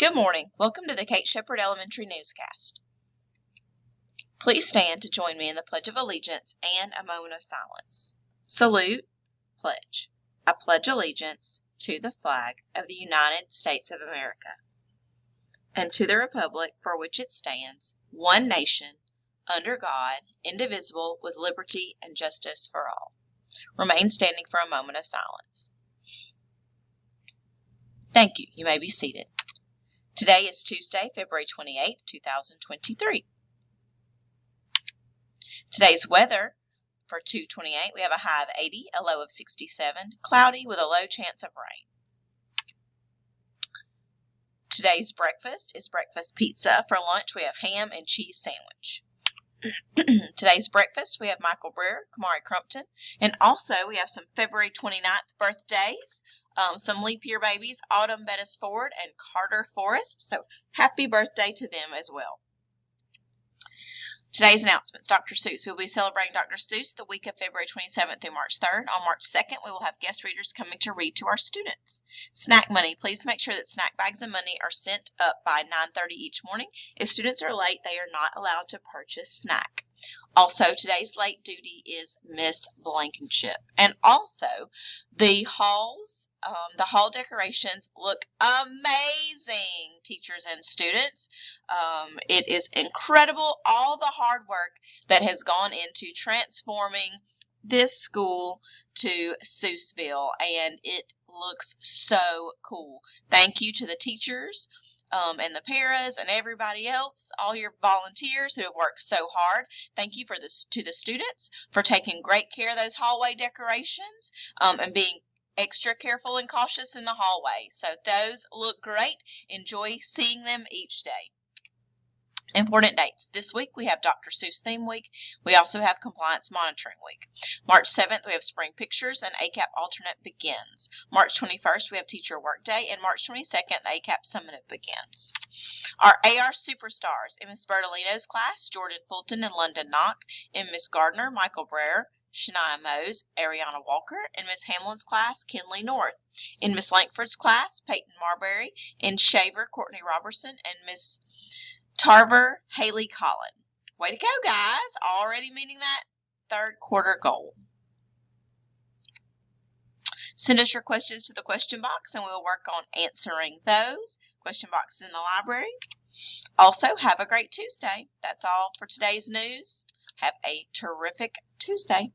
Good morning. Welcome to the Kate Shepherd Elementary Newscast. Please stand to join me in the Pledge of Allegiance and a moment of silence. Salute, pledge. I pledge allegiance to the flag of the United States of America and to the republic for which it stands, one nation, under God, indivisible, with liberty and justice for all. Remain standing for a moment of silence. Thank you. You may be seated. Today is Tuesday, February 28th, 2023. Today's weather for 2/28, we have a high of 80, a low of 67, cloudy with a low chance of rain. Today's breakfast is breakfast pizza. For lunch, we have ham and cheese sandwich. Today's breakfast, we have Michael Brewer, Kamari Crumpton, and also we have some February 29th birthdays, some leap year babies, Autumn Bettis Ford and Carter Forrest, so happy birthday to them as well. Today's announcements, Dr. Seuss. We will be celebrating Dr. Seuss the week of February 27th through March 3rd. On March 2nd, we will have guest readers coming to read to our students. Snack money. Please make sure that snack bags and money are sent up by 9:30 each morning. If students are late, they are not allowed to purchase snack. Also, today's late duty is Miss Blankenship. And also, the hall decorations look amazing, teachers and students. It is incredible, all the hard work that has gone into transforming this school to Seussville, and it looks so cool. Thank you to the teachers and the paras and everybody else, all your volunteers who have worked so hard. Thank you to the students for taking great care of those hallway decorations and being extra careful and cautious in the hallway. So those look great. Enjoy seeing them each day. Important dates. This week we have Dr. Seuss Theme Week. We also have Compliance Monitoring Week. March 7th we have Spring Pictures and ACAP Alternate begins. March 21st we have Teacher Work Day, and March 22nd the ACAP Summit begins. Our AR Superstars in Miss Bertolino's class, Jordan Fulton and London Knock. In Miss Gardner, Michael Brewer, Shania Mose, Ariana Walker. In Miss Hamlin's class, Kinley North. In Miss Lankford's class, Peyton Marbury. In Shaver, Courtney Robertson. And Miss Tarver, Haley Collin. Way to go, guys. Already meeting that third quarter goal. Send us your questions to the question box and we'll work on answering those. Question box is in the library. Also, have a great Tuesday. That's all for today's news. Have a terrific Tuesday.